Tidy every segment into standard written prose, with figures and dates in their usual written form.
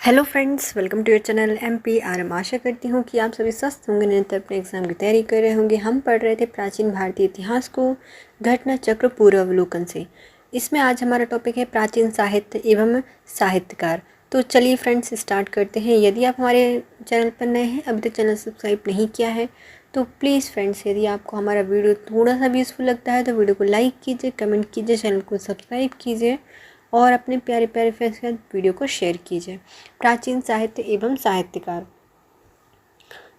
Hello friends, welcome to your channel MPRM। आशा करती हूँ कि आप सभी स्वस्थ होंगे, निरंतर अपने एग्जाम की तैयारी कर रहे होंगे। हम पढ़ रहे थे प्राचीन भारतीय इतिहास को घटना चक्र पूर्वावलोकन से। इसमें आज हमारा टॉपिक है प्राचीन साहित्य एवं साहित्यकार। तो चलिए फ्रेंड्स स्टार्ट करते हैं। यदि आप हमारे चैनल पर नए हैं, अभी तक चैनल सब्सक्राइब नहीं किया है तो प्लीज़ फ्रेंड्स, यदि आपको हमारा वीडियो थोड़ा सा भी यूज़फुल लगता है तो वीडियो को लाइक कीजिए, कमेंट कीजिए, चैनल को सब्सक्राइब कीजिए और अपने प्यारे प्यारे फ्रेंड्स के साथ वीडियो को शेयर कीजिए। प्राचीन साहित्य एवं साहित्यकार।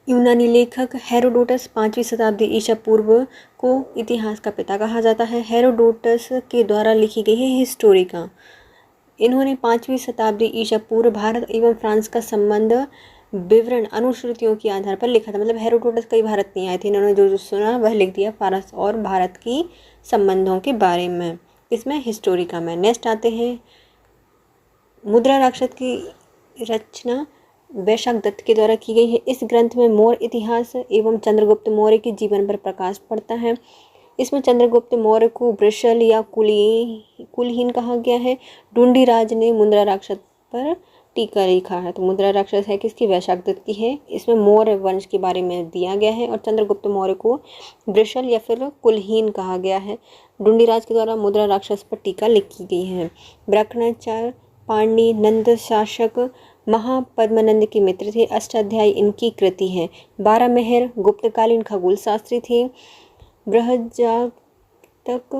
यूनानी लेखक हेरोडोटस 5वीं शताब्दी ईसा पूर्व को इतिहास का पिता कहा जाता है। हेरोडोटस के द्वारा लिखी गई है हिस्टोरिका। इन्होंने 5वीं शताब्दी ईसा पूर्व भारत एवं फ्रांस का संबंध विवरण अनुश्रुतियों के आधार पर लिखा था। मतलब हेरोडोटस कई भारत नहीं आए थे, इन्होंने जो जो सुना वह लिख दिया फारस और भारत की संबंधों के बारे में। इसमें हिस्टोरिका में नेक्स्ट आते हैं। मुद्रा राक्षस की रचना वैशाख दत्त के द्वारा की गई है। इस ग्रंथ में मौर्य इतिहास एवं चंद्रगुप्त मौर्य के जीवन पर प्रकाश पड़ता है। इसमें चंद्रगुप्त मौर्य को वृषल या कुलहीन कहा गया है। ढूंढीराज ने मुद्रा राक्षस पर टीका लिखा है। तो मुद्रा राक्षस है किसकी? वैशाख दत्त की है। इसमें मौर्य वंश के बारे में दिया गया है और चंद्रगुप्त मौर्य को वृषल या फिर कुलहीन कहा गया है। ढूंढीराज के द्वारा मुद्रा राक्षस पर टीका लिखी गई है। व्याकरणाचार्य पाणिनि नंद शासक महापद्मानंद के मित्र थे। अष्टाध्यायी इनकी कृति है। 12 मेहर गुप्तकालीन खगोल शास्त्री थे। बृहज्जातक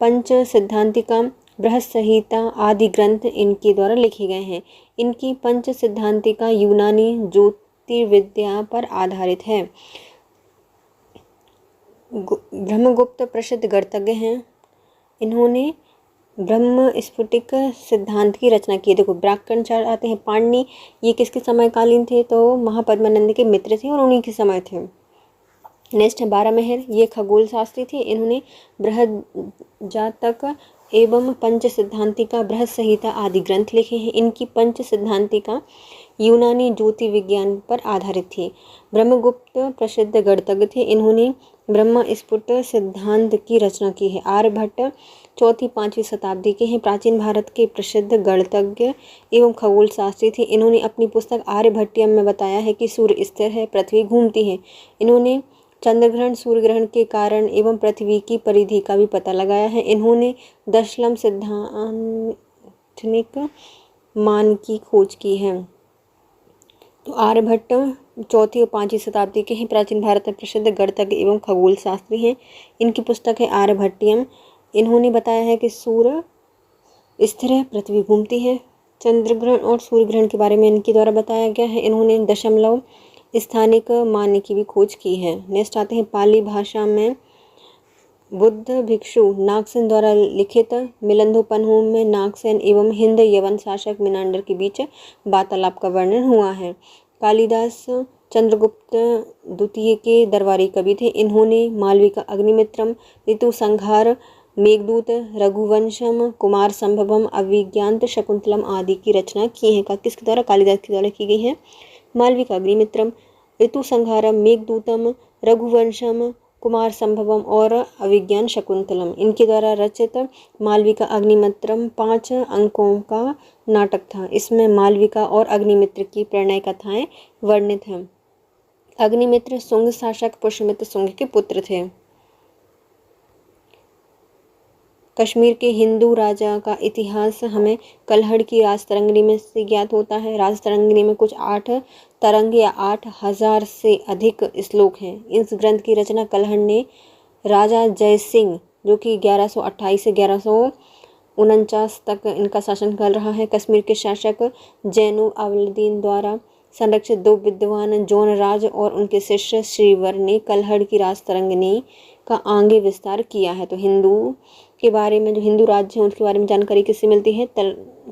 पंच सिद्धांतिका बृहत संहिता आदि ग्रंथ इनके द्वारा लिखे गए हैं। इनकी पंच सिद्धांतिका यूनानी ज्योतिर्विद्या पर आधारित है। ब्रह्मगुप्त प्रसिद्ध गणितज्ञ हैं। इन्होंने ब्रह्म स्फुटिक सिद्धांत की रचना की है। देखो व्याकरणाचार्य आते हैं पाणिनि, ये किसके समयकालीन थे? तो महापद्मानंद के मित्र थे और उन्हीं के समय थे। नेक्स्ट है 12 मेहर, ये खगोल शास्त्री थे। इन्होंने बृहज्जातक एवं पंच सिद्धांतिका बृहत संहिता आदि ग्रंथ लिखे हैं। इनकी पंच सिद्धांतिका यूनानी ज्योति विज्ञान पर आधारित थी। ब्रह्मगुप्त प्रसिद्ध गणितज्ञ थे। इन्होंने ब्रह्म स्फुट सिद्धांत की रचना की है। आर्यभट्ट 4वीं-5वीं शताब्दी के हैं। प्राचीन भारत के प्रसिद्ध गणितज्ञ एवं खगोल शास्त्री थे। इन्होंने अपनी पुस्तक आर्यभट्टियम में बताया है कि सूर्य स्थिर है, पृथ्वी घूमती है। इन्होंने चंद्रग्रहण, सूर्य ग्रहण के कारण एवं पृथ्वी की परिधि का भी पता लगाया है। इन्होंने दशमलव सिद्धांतनिक मान की खोज की है। तो आर्यभट्ट 4वीं और 5वीं शताब्दी के हैं। प्राचीन भारत में प्रसिद्ध गणितज्ञ एवं खगोल शास्त्री हैं। इनकी पुस्तक है आर्यभट्टियम। इन्होंने बताया है कि सूर्य स्थिर है, पृथ्वी घूमती है। चंद्रग्रहण और सूर्य ग्रहण के बारे में इनके द्वारा बताया गया है। इन्होंने दशमलव स्थानिक मान की भी खोज की है। नेक्स्ट आते हैं पाली भाषा में बुद्ध भिक्षु नागसेन द्वारा लिखित मिलिंदोपन्हों में नागसेन एवं हिंद यवन शासक मिनांडर के बीच वार्तालाप का वर्णन हुआ है। कालिदास चंद्रगुप्त द्वितीय के दरबारी कवि थे। इन्होंने मालविका अग्निमित्रम, ऋतु संहार, मेघदूत, रघुवंशम, कुमार संभवम, अभिज्ञान शकुंतलम आदि की रचना की है। किसके द्वारा? कालिदास के द्वारा की गई है। मालविका अग्निमित्रम, ऋतु संहारम, मेघदूतम, रघुवंशम, कुमार संभवम और अभिज्ञान शकुंतलम इनके द्वारा रचित मालविका अग्निमित्रम 5 अंकों का नाटक था। इसमें मालविका और अग्निमित्र की प्रणय कथाएं वर्णित हैं। अग्निमित्र शुंग शासक पुष्यमित्र शुंग के पुत्र थे। कश्मीर के हिंदू राजा का इतिहास हमें कल्हड़ की राजतरंगिणी में से ज्ञात होता है। राजतरंगिणी में कुछ 8 तरंग या 8000 से अधिक श्लोक हैं। इस ग्रंथ की रचना कल्हड़ ने राजा जय सिंह, जो कि 1128 से 1149 तक इनका शासनकाल रहा है। कश्मीर के शासक जैनुल अब्दीन द्वारा संरक्षित 2 विद्वान जौन राज और उनके शिष्य श्रीवर ने कल्हड़ की राजतरंगिणी का आगे विस्तार किया है। तो हिंदू के बारे में, जो हिंदू राज्य हैं उसके बारे में जानकारी किससे मिलती है?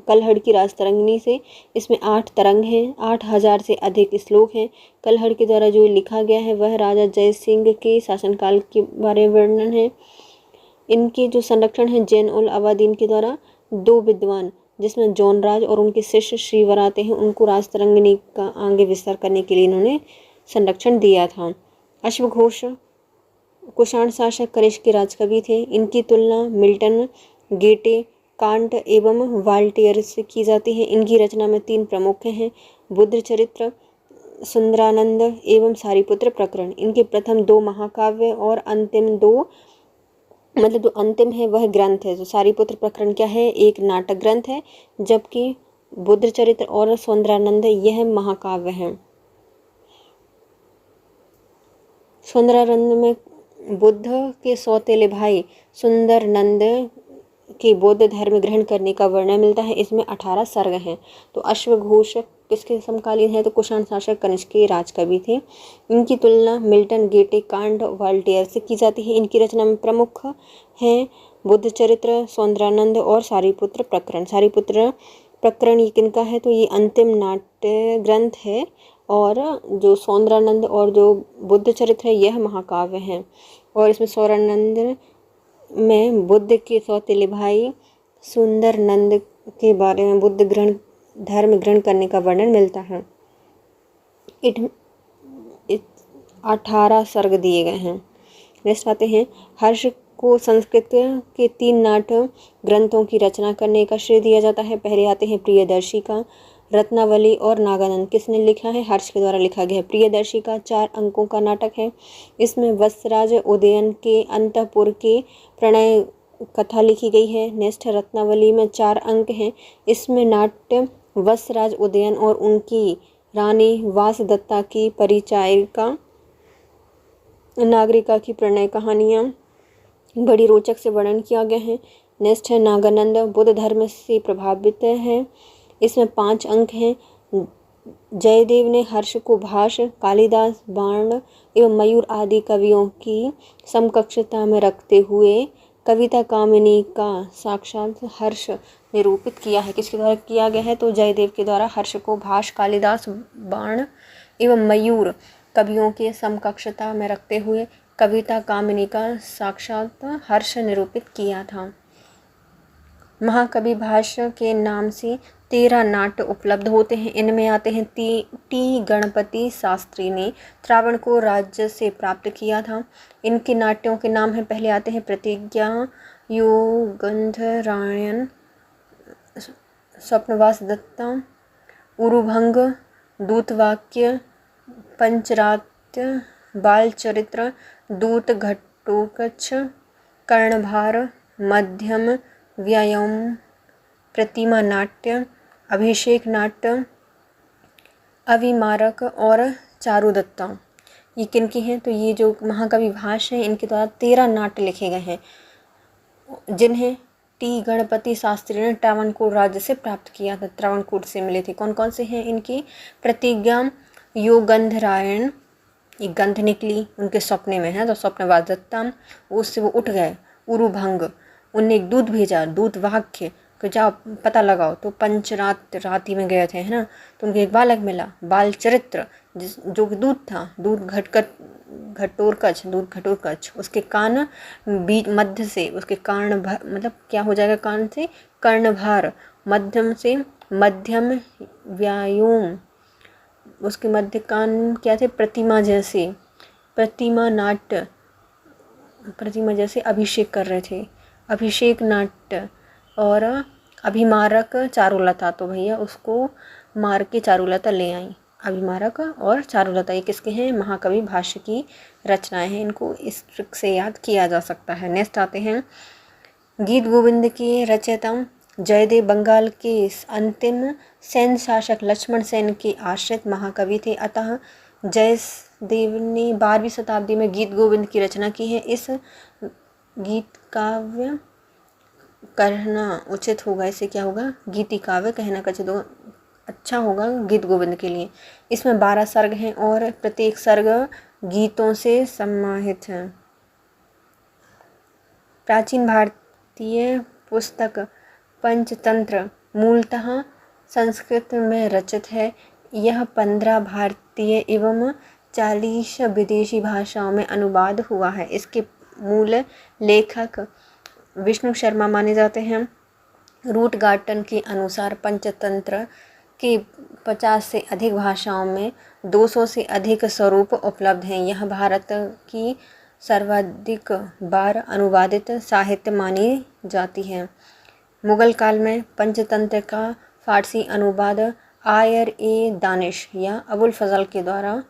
कल्हड़ की राजतरंगिणी से। इसमें 8 तरंग हैं, 8000 से अधिक श्लोक हैं। कल्हड़ के द्वारा जो लिखा गया है वह राजा जय सिंह के शासनकाल के बारे में वर्णन है। इनके जो संरक्षण है जैन उल अब्दीन के द्वारा 2 विद्वान, जिसमें जौन राज और उनके शिष्य श्रीवर आते हैं, उनको राजतरंगिणी का आगे विस्तार करने के लिए इन्होंने संरक्षण दिया था। अश्वघोष कुषाण शासक कनिष्क के राजकवि थे। इनकी तुलना मिल्टन, गेटे, कांट एवं वाल्टियर से की जाती है। इनकी रचना में 3 प्रमुख हैं: बुद्ध चरित्र, सुंदरानंद एवं सारिपुत्र प्रकरण। इनके प्रथम 2 महाकाव्य और अंतिम 2 मतलब जो अंतिम है वह ग्रंथ है। जो सारिपुत्र प्रकरण क्या है, एक नाटक ग्रंथ है, जबकि बुद्ध चरित्र और सुंदरानंद यह महाकाव्य हैं। सुंदरानंद में बुद्ध के सौतेले भाई सुंदरनंद के बौद्ध धर्म ग्रहण करने का वर्णन मिलता है। इसमें 18 सर्ग हैं। तो अश्वघोष किसके समकालीन है, तो कुषाण शासक कनिष्क के राजकवि थे। इनकी तुलना मिल्टन, गेटे, कांट, वाल्टियर से की जाती है। इनकी रचना में प्रमुख हैं बुद्ध चरित्र, सुंदरानंद और सारिपुत्र प्रकरण। सारिपुत्र प्रकरण ये किनका है, तो ये अंतिम नाट्य ग्रंथ है, और जो सुंदरानंद और जो बुद्ध चरित्र है यह महाकाव्य हैं। और इसमें सुंदरानंद में बुद्ध के सौतेले भाई सुंदरनंद के बारे में बुद्ध धर्म ग्रहण करने का वर्णन मिलता है। 18 सर्ग दिए गए हैं। नेक्स्ट आते हैं, हर्ष को संस्कृत के 3 नाट्य ग्रंथों की रचना करने का श्रेय दिया जाता है। पहले आते हैं प्रियदर्शिका, रत्नावली और नागानंद। किसने लिखा है, हर्ष के द्वारा लिखा गया है। प्रियदर्शिका 4 अंकों का नाटक है। इसमें वत्सराज उदयन के अंतःपुर के प्रणय कथा लिखी गई है। नेक्स्ट रत्नावली में 4 अंक हैं। इसमें नाट्य वत्सराज उदयन और उनकी रानी वासदत्ता की परिचारिका नागरिका की प्रणय कहानियाँ बड़ी रोचक से वर्णन किया गया है। नेक्स्ट है नागानंद, बुद्ध धर्म से प्रभावित है। इसमें 5 अंक हैं। जयदेव ने हर्ष को भाष, कालिदास, बाण एवं मयूर आदि कवियों की समकक्षता में रखते हुए कविता कामिनी का साक्षात हर्ष निरूपित किया है। किसके द्वारा किया गया है, तो जयदेव के द्वारा हर्ष को भाष, कालिदास, बाण एवं मयूर कवियों के समकक्षता में रखते हुए कविता कामिनी का साक्षात हर्ष निरूपित किया था। महाकवि भाष्य के नाम से 13 नाट्य उपलब्ध होते हैं। इनमें आते हैं टी गणपति शास्त्री ने त्रावणकोर राज्य से प्राप्त किया था। इनके नाट्यों के नाम हैं, पहले आते हैं प्रतिज्ञा, योगंधरायण, स्वप्नवास दत्ता, उरुभंग, दूतवाक्य, पंचरात्य, बालचरित्र, दूत घटोत्कच, कर्णभार, मध्यम व्यायाम, प्रतिमा नाट्य, अभिषेक नाट्य, अविमारक और चारुदत्ता। ये किनकी हैं, तो ये जो महाकवि भाष्य हैं इनके द्वारा 13 नाट्य लिखे गए हैं, जिन्हें टी गणपति शास्त्री ने त्रावणकोर राज्य से प्राप्त किया था। त्रावणकोर से मिले थे। कौन कौन से हैं इनकी, प्रतिज्ञा, योगंधरायण, ये गंध निकली उनके सपने में है, तो स्वप्नवास दत्ता, उससे वो उठ गए। उरुभंग, उनने एक दूत भेजा, दूत वाक्य कि जाओ पता लगाओ, तो राति में गए थे, है ना, तो उनको एक बालक मिला। बाल चरित्र जो कि दूत था, दूत घटोत्कच, उसके कान बीच मध्य से, उसके कान मतलब क्या हो जाएगा, कान से कर्णभार, मध्यम से मध्यम व्यायाम, उसके मध्य कान क्या थे, प्रतिमा जैसे अभिषेक कर रहे थे, अभिषेक नाट्य। और अभिमारक चारुलता, तो भैया उसको मार के चारुलता ले आई। अभिमारक और चारुलता ये किसके हैं, महाकवि भाष्य की रचनाएं हैं। इनको इस ट्रिक से याद किया जा सकता है। नेक्स्ट आते हैं, गीत गोविंद के रचयिता जयदेव बंगाल के अंतिम सेन शासक लक्ष्मण सेन के आश्रित महाकवि थे। अतः जयदेव ने 12वीं शताब्दी में गीत गोविंद की रचना की है। इस गीत काव्य कहना उचित होगा, इसे क्या होगा, गीति काव्य कहना उचित होगा, अच्छा होगा गीत गोविंद के लिए। इसमें 12 सर्ग हैं और प्रत्येक सर्ग गीतों से समाहित है। प्राचीन भारतीय पुस्तक पंचतंत्र मूलतः संस्कृत में रचित है। यह 15 भारतीय एवं 40 विदेशी भाषाओं में अनुवाद हुआ है। इसके मूल लेखक विष्णु शर्मा माने जाते हैं। रूटगार्टन के अनुसार पंचतंत्र के 50 से अधिक भाषाओं में 200 से अधिक स्वरूप उपलब्ध हैं। यह भारत की सर्वाधिक बार अनुवादित साहित्य मानी जाती है। मुगल काल में पंचतंत्र का फारसी अनुवाद आयर-ए-दानिश या अबुल फजल के द्वारा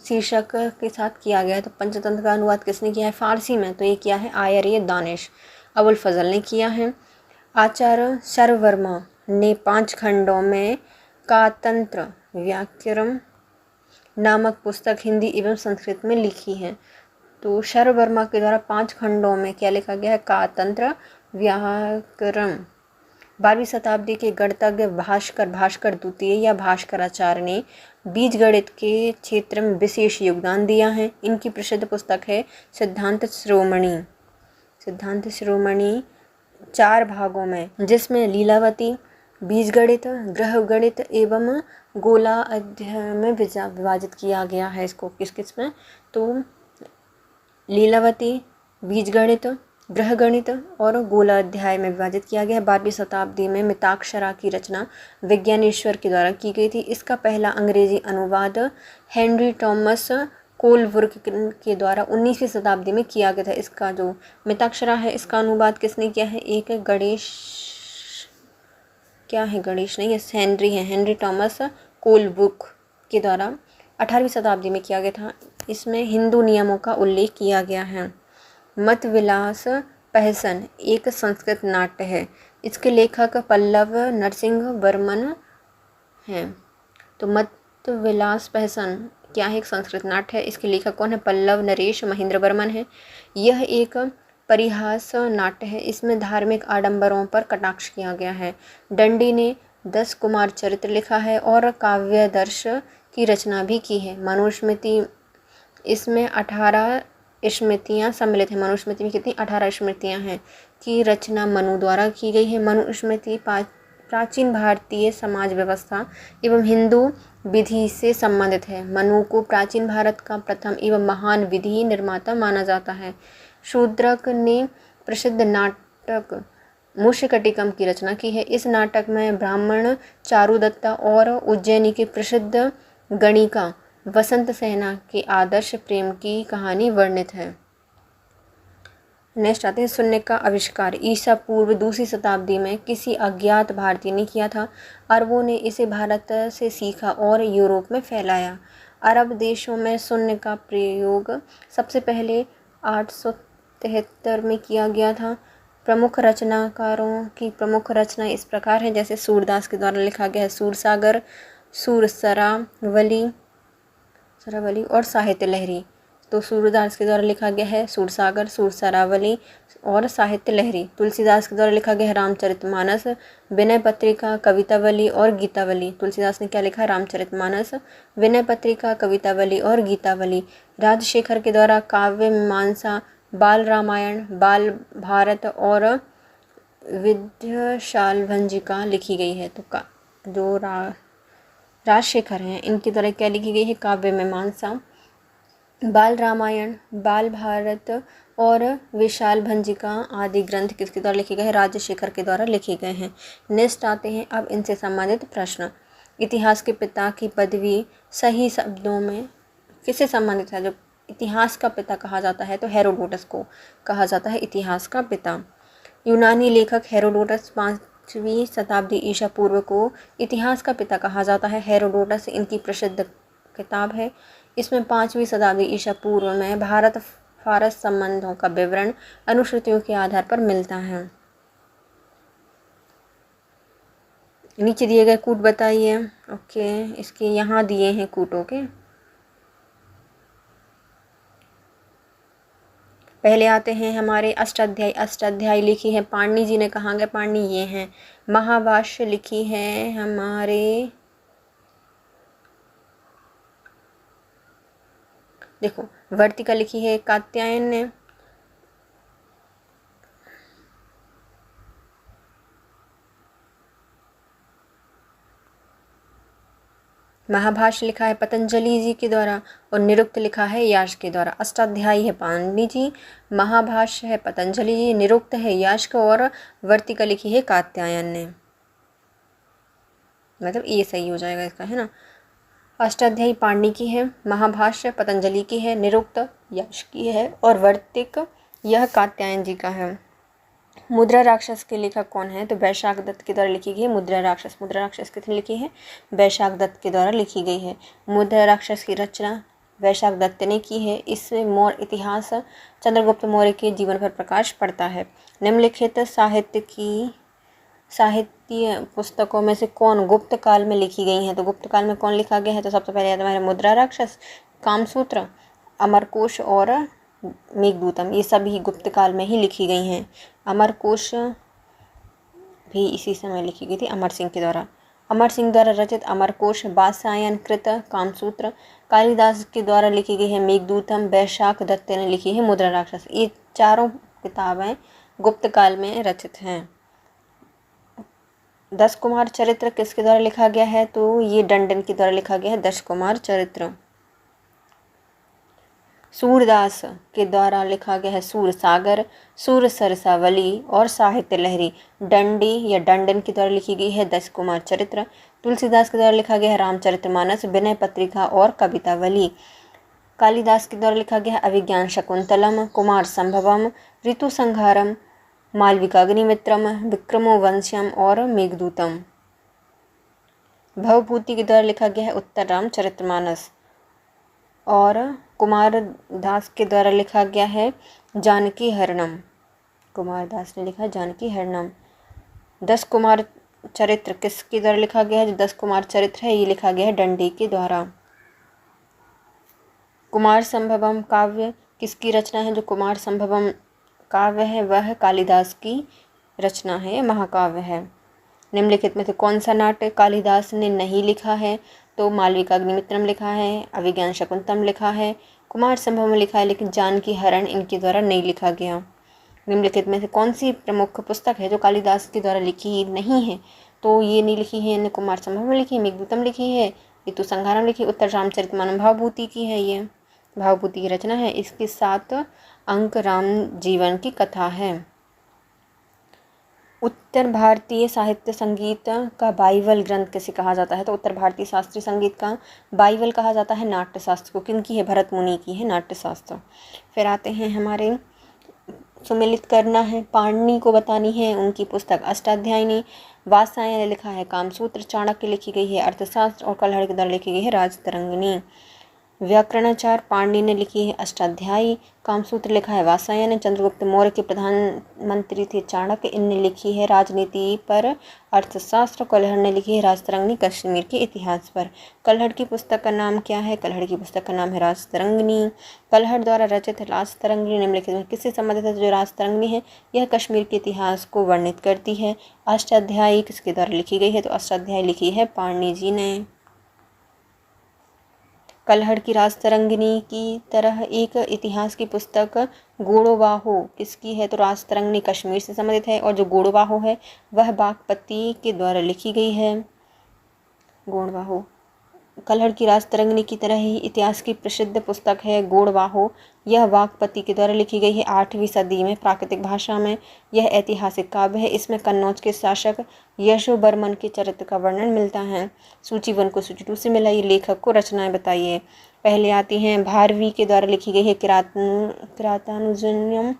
शीर्षक के साथ किया गया है। तो पंचतंत्र का अनुवाद किसने किया है फारसी में? तो ये किया है आयर-ए-दानिश, अबुल फजल ने किया है। आचार्य शर्ववर्मा ने 5 खंडों में कातंत्र व्याकरण नामक पुस्तक हिंदी एवं संस्कृत में लिखी है। तो शर्ववर्मा के द्वारा 5 खंडों में क्या लिखा गया है? कातंत्र व्याकरण। 12वीं शताब्दी के गणितज्ञ भास्कर द्वितीय या भास्कराचार्य ने बीज गणित के क्षेत्र में विशेष योगदान दिया है। इनकी प्रसिद्ध पुस्तक है सिद्धांत श्रोमणी 4 भागों में, जिसमें लीलावती, बीजगणित, ग्रहगणित एवं गोला अध्याय में विभाजित किया गया है। इसको किस किस में? तो लीलावती, बीजगणित, ग्रहगणित और गोला अध्याय में विभाजित किया गया है। 12वीं शताब्दी में मिताक्षरा की रचना विज्ञानेश्वर के द्वारा की गई थी। इसका पहला अंग्रेजी अनुवाद हेनरी थॉमस कोलब्रुक के द्वारा 19वीं शताब्दी में किया गया था। इसका जो मिताक्षरा है इसका अनुवाद किसने किया है? एक हेनरी थॉमस कोलब्रुक के द्वारा 18वीं शताब्दी में किया गया था। इसमें हिंदू नियमों का उल्लेख किया गया है। मतविलास पहसन एक संस्कृत नाट्य है। इसके लेखक पल्लव नरसिंह वर्मन हैं। तो मतविलास पहसन क्या है? एक संस्कृत नाट्य है। इसके लेखक कौन है? पल्लव नरेश महेंद्र वर्मन है। यह एक परिहास नाट्य है। इसमें धार्मिक आडंबरों पर कटाक्ष किया गया है। दंडी ने 10 कुमार चरित्र लिखा है और काव्यदर्श की रचना भी की है। मनुस्मृति, इसमें 18 स्मृतियाँ सम्मिलित हैं। मनुस्मृति में कितनी? 18 स्मृतियाँ हैं की रचना मनु द्वारा की गई है। मनुस्मृति प्राचीन भारतीय समाज व्यवस्था एवं हिंदू विधि से संबंधित है। मनु को प्राचीन भारत का प्रथम एवं महान विधि निर्माता माना जाता है। शूद्रक ने प्रसिद्ध नाटक मुष्कटिकम की रचना की है। इस नाटक में ब्राह्मण चारुदत्ता और उज्जैनी के प्रसिद्ध गणिका वसंत सेना के आदर्श प्रेम की कहानी वर्णित है। नेक्स्ट आते हैं शून्य का आविष्कार ईसा पूर्व 2वीं शताब्दी में किसी अज्ञात भारतीय ने किया था। अरबों ने इसे भारत से सीखा और यूरोप में फैलाया। अरब देशों में शून्य का प्रयोग सबसे पहले 873 में किया गया था। प्रमुख रचनाकारों की प्रमुख रचना इस प्रकार है, जैसे सूरदास के द्वारा लिखा गया है सूरसागर, सूरसरावली और साहित्य लहरी। तो सूरदास के द्वारा लिखा गया है सूरसागर, सूरसरावली और साहित्य लहरी। तुलसीदास के द्वारा लिखा गया है रामचरितमानस, विनय पत्रिका, कवितावली और गीतावली। तुलसीदास ने क्या लिखा है? रामचरितमानस, विनय पत्रिका, कवितावली और गीतावली। राजशेखर के द्वारा काव्य मीमांसा, बाल रामायण, बाल भारत और विद्याशालभंजिका लिखी गई है। तो जो राजशेखर हैं इनके द्वारा क्या लिखी गई है? काव्य मीमांसा, बाल रामायण, बाल भारत और विशाल भंजिका आदि ग्रंथ किसके द्वारा लिखे गए हैं? राजशेखर के द्वारा लिखे गए हैं। नेक्स्ट आते हैं अब इनसे संबंधित प्रश्न। इतिहास के पिता की पदवी सही शब्दों में किससे संबंधित है? जो इतिहास का पिता कहा जाता है तो हेरोडोटस को कहा जाता है इतिहास का पिता। यूनानी लेखक हेरोडोटस 5वीं शताब्दी ईसा पूर्व को इतिहास का पिता कहा जाता है। हेरोडोटस इनकी प्रसिद्ध किताब है। इसमें 5वीं शताब्दी ईसा पूर्व में भारत फारस संबंधों का विवरण अनुश्रुतियों के आधार पर मिलता है। नीचे दिए गए कूट बताइए। ओके, इसके यहाँ दिए हैं कूटों के। पहले आते हैं हमारे अष्टाध्यायी। अष्टाध्यायी लिखी है पाणिनि जी ने। कहाँ गए पाणिनि? ये हैं। महाभाष्य लिखी है हमारे, देखो वर्तिका लिखी है कात्यायन ने। महाभाष्य लिखा है पतंजलि जी के द्वारा और निरुक्त लिखा है यास्क के द्वारा। अष्टाध्यायी है पाणिनि जी, महाभाष्य है पतंजलि जी, निरुक्त है यास्क और वर्तिका लिखी है कात्यायन ने। मतलब ये सही हो जाएगा इसका, है ना। अष्टाध्यायी पाणिनि की है, महाभाष्य पतंजलि की है, निरुक्त यास्क की है और वर्तिक यह कात्यायन जी का है। मुद्रा राक्षस के लेखक कौन है? तो वैशाख दत्त के द्वारा लिखी गई है मुद्रा राक्षस। मुद्रा राक्षस किसने लिखी है? वैशाख दत्त के द्वारा लिखी गई है। मुद्रा राक्षस की रचना वैशाख दत्त ने की है। इससे मौर्य इतिहास चंद्रगुप्त मौर्य के जीवन पर प्रकाश पड़ता है। निम्नलिखित साहित्य पुस्तकों में से कौन गुप्त काल में लिखी गई हैं? तो गुप्त काल में कौन लिखा गया है? तो सबसे पहले याद हमारे मुद्रा राक्षस, कामसूत्र, अमरकोश और मेघदूतम, ये सभी गुप्त काल में ही लिखी गई हैं। अमरकोश भी इसी समय लिखी गई थी अमर सिंह के द्वारा। अमर सिंह द्वारा रचित अमरकोश, वात्स्यायन कृत, कामसूत्र, कालिदास के द्वारा लिखी गई है मेघदूतम, वैशाख दत्त ने लिखी है मुद्रा राक्षस। ये चारों किताबें गुप्त काल में रचित हैं। 10 कुमार चरित्र किसके द्वारा लिखा गया है? तो ये डंडन के द्वारा लिखा गया है 10 कुमार चरित्र। सूरदास के द्वारा लिखा गया है सूर सागर, सूर सरसावली और साहित्य लहरी। डंडी या डंडन के द्वारा लिखी गई है 10 कुमार चरित्र। तुलसीदास के द्वारा लिखा गया है रामचरितमानस, विनय पत्रिका और कवितावली। कालिदास के द्वारा लिखा गया है अभिज्ञान शकुंतलम, कुमार संभवम, ऋतु संहारम, मालविकाग्निमित्रम, विक्रमोवंश्यम और मेघदूतम। भवभूति के द्वारा लिखा गया है उत्तर रामचरितमानस और कुमार दास के द्वारा लिखा गया है जानकी हरणम। कुमार दास ने लिखा है जानकी हरणम। 10 कुमार चरित्र किसके द्वारा लिखा गया है? जो 10 कुमार चरित्र है ये लिखा गया है डंडी के द्वारा। कुमार संभवम काव्य किसकी रचना है? जो कुमार संभवम काव्य है वह कालिदास की रचना है, महाकाव्य है। निम्नलिखित में से कौन सा नाटक कालिदास ने नहीं लिखा है? तो मालविकाग्निमित्रम लिखा है, अभिज्ञान शकुंतलम लिखा है, कुमार संभवम लिखा है, लेकिन जानकी हरण इनके द्वारा नहीं लिखा गया। निम्नलिखित में से कौन सी प्रमुख पुस्तक है जो कालिदास के द्वारा लिखी नहीं है? तो ये नहीं लिखी है, इन्हें कुमार संभवम लिखी है, मेघदूतम लिखी है, ऋतु संहारम लिखी, उत्तर रामचरितमानस भावभूति की है। ये भावभूति की रचना है। इसके 7 अंक राम जीवन की कथा है। उत्तर भारतीय साहित्य संगीत का बाइबल ग्रंथ किसे कहा जाता है? तो उत्तर भारतीय शास्त्रीय संगीत का बाइबल कहा जाता है नाट्यशास्त्र को। किनकी है? भरत मुनि की है नाट्यशास्त्र। फिर आते हैं हमारे सुमेलित करना है, पाणिनि को बतानी है उनकी पुस्तक अष्टाध्यायिनी। वात्स्यायन ने लिखा है कामसूत्र, चाणक्य लिखी गई है अर्थशास्त्र और कल्हड़ के द्वारा लिखी गई है राजतरंगिणी। व्याकरणाचार्य पाणिनि ने लिखी है अष्टाध्यायी, कामसूत्र लिखा है वात्स्यायन ने। चंद्रगुप्त मौर्य के प्रधानमंत्री थे चाणक्य, इनने लिखी है राजनीति पर अर्थशास्त्र। कल्हड़ ने लिखी है राजतरंगिणी कश्मीर के इतिहास पर। कल्हड़ की पुस्तक का नाम क्या है? कल्हड़ की पुस्तक का नाम है राजतरंगिणी। कल्हड़ द्वारा रचित राजतरंगिणी निम्नलिखित में किससे संबंधित है? जो राजतरंगिणी है यह कश्मीर के इतिहास को वर्णित करती है। अष्टाध्यायी किसके द्वारा लिखी गई है? तो अष्टाध्यायी लिखी है पाणिनि जी ने। कल्हड़ की राजतरंगिणी की तरह एक इतिहास की पुस्तक गोड़ोबाहो किसकी है? तो राजतरंगिणी कश्मीर से संबंधित है और जो गोड़ोबाहो है वह बागपति के द्वारा लिखी गई है। गोड़वाहो कल्हड़ की राजतरंगिणी की तरह ही इतिहास की प्रसिद्ध पुस्तक है गोड़वाहो। यह वागपति के द्वारा लिखी गई है 8वीं सदी में प्राकृतिक भाषा में। यह ऐतिहासिक काव्य है। इसमें कन्नौज के शासक यशोवर्मन के चरित्र का वर्णन मिलता है। सूची 1 को सूची 2 से मिलाइए, लेखक को रचनाएं बताइए। पहले आती हैं भारवी के द्वारा लिखी गई है किरातानुजन्यम।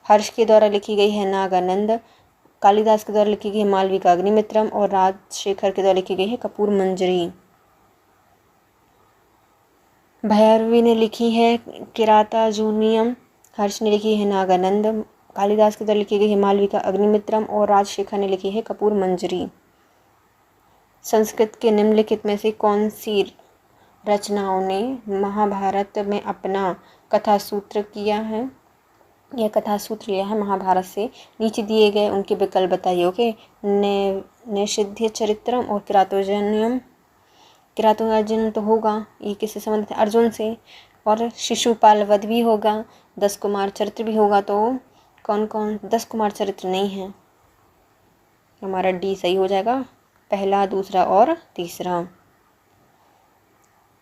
हर्ष के द्वारा लिखी गई है नागानंद। कालिदास के द्वारा लिखी गई है मालविकाग्निमित्रम और राजशेखर के द्वारा लिखी गई है कपूर मंजरी। भैरवी ने लिखी है किरातार्जुनियम, हर्ष ने लिखी है नागानंद, कालिदास के द्वारा लिखी गई है मालविका अग्निमित्रम और राजशेखर ने लिखी है कपूर मंजरी। संस्कृत के निम्नलिखित में से कौन सी रचनाओं ने महाभारत में अपना कथा सूत्र किया है? यह कथा सूत्र लिया है महाभारत से। नीचे दिए गए उनके विकल्प बताइए। ओके, नैषधीय चरित्रम और किरातोजन्यम। किरातोजन्यम तो होगा, ये किससे संबंधित है? अर्जुन से। और शिशुपाल वध भी होगा, 10 कुमार चरित्र भी होगा। तो कौन कौन? 10 कुमार चरित्र नहीं है, हमारा डी सही हो जाएगा, पहला, दूसरा और तीसरा।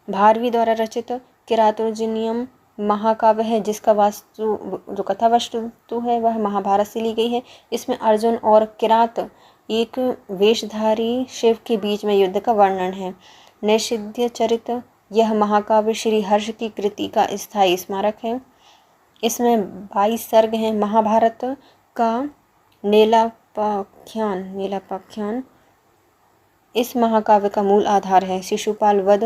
भारवी द्वारा रचित किरातोजन्यम महाकाव्य है जिसका वास्तु जो कथा वस्तु है वह महाभारत से ली गई है। इसमें अर्जुन और किरात एक वेशधारी शिव के बीच में युद्ध का वर्णन है। नैषधीय चरित्र यह महाकाव्य श्री हर्ष की कृति का स्थायी स्मारक है। इसमें 22 सर्ग हैं। महाभारत का नीलापाख्यान इस महाकाव्य का मूल आधार है। शिशुपाल वध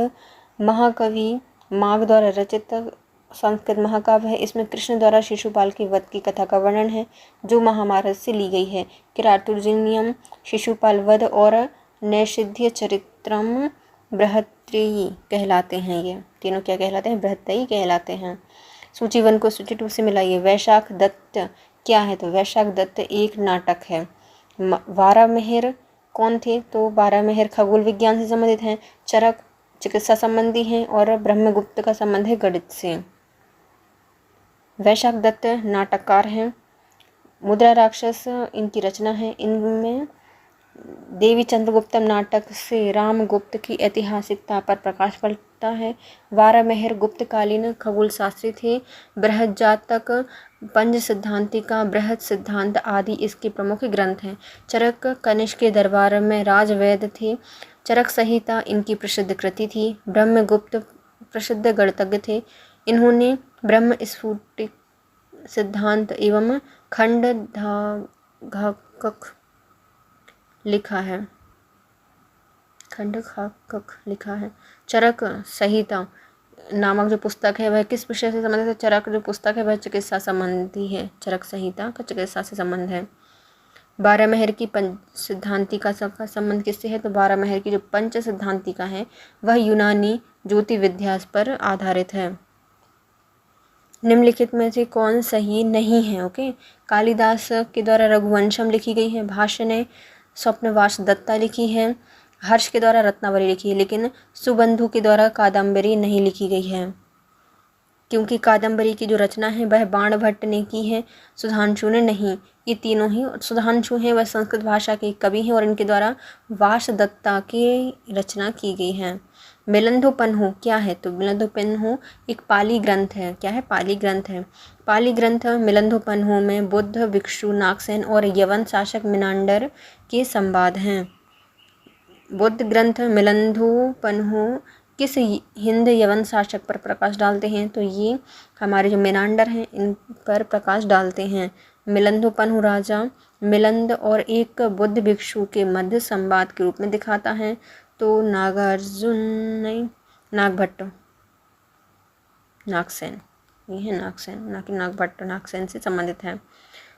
महाकवि माघ द्वारा रचित संस्कृत महाकाव्य है। इसमें कृष्ण द्वारा शिशुपाल के वध की कथा का वर्णन है जो महाभारत से ली गई है। किरातुर्जन्यम, शिशुपाल वध और नैषधीय चरित्रम बृहत्त्रयी कहलाते हैं। ये तीनों क्या कहलाते हैं? बृहत्त्रयी कहलाते हैं। सूची 1 को सूची 2 से मिलाइए। वैशाख दत्त क्या है? तो वैशाख दत्त एक नाटक है। वारामेहर कौन थे? तो वारामेहर खगोल विज्ञान से संबंधित हैं। चरक चिकित्सा संबंधी हैं और ब्रह्मगुप्त का संबंध है गणित से। वैशाख दत्त नाटककार हैं। मुद्रा राक्षस इनकी रचना है। इनमें देवी चंद्रगुप्तम नाटक से रामगुप्त की ऐतिहासिकता पर प्रकाश पड़ता है। वारामेहर गुप्तकालीन खगोल शास्त्री थे। बृहद जातक, पंच सिद्धांतिका, बृहद सिद्धांत आदि इसके प्रमुख ग्रंथ हैं। चरक कनिष्क के दरबार में राजवैद्य थे। चरक संहिता इनकी प्रसिद्ध कृति थी। ब्रह्मगुप्त प्रसिद्ध गणितज्ञ थे। इन्होंने ब्रह्म स्फुटिक सिद्धांत एवं खंडघाकक लिखा है। चरक संहिता नामक जो पुस्तक है वह किस विषय से संबंधित है? चरक जो पुस्तक है वह चिकित्सा संबंधी है। चरक संहिता का चिकित्सा से संबंध है। बारामेहर की पंच सिद्धांतिका का संबंध किससे है? तो बारामेहर की जो पंच सिद्धांतिका है वह यूनानी ज्योतिर्विद्या पर आधारित है। निम्नलिखित में से कौन सही नहीं है? ओके, कालिदास के द्वारा रघुवंशम लिखी गई है। भाष्य ने स्वप्नवास दत्ता लिखी है। हर्ष के द्वारा रत्नावली लिखी है, लेकिन सुबंधु के द्वारा कादम्बरी नहीं लिखी गई है क्योंकि कादम्बरी की जो रचना है वह बाणभट्ट ने की है, सुधांशु ने नहीं। ये तीनों ही सुधांशु हैं वह संस्कृत भाषा के कवि हैं और इनके द्वारा वास दत्ता की रचना की गई है। मिलिंदोपन्हु क्या है? तो मिलिंदोपन्हु एक पाली ग्रंथ है। क्या है? पाली ग्रंथ है। पाली ग्रंथ मिलिंदोपन्हु में बुद्ध भिक्षु नागसेन और यवन शासक मिनांडर के संवाद हैं। बुद्ध ग्रंथ मिलिंदोपन्हु किस हिंद यवन शासक पर प्रकाश डालते हैं? तो ये हमारे जो मिनांडर हैं इन पर प्रकाश डालते हैं। मिलिंदोपन्हु राजा मिलिंद और एक बुद्ध भिक्षु के मध्य संवाद के रूप में दिखाता है। तो नागार्जुन नहीं, नागभट्ट, नागसेन, ये है नागसेन, ना कि नागभट्ट, नागसेन से संबंधित है।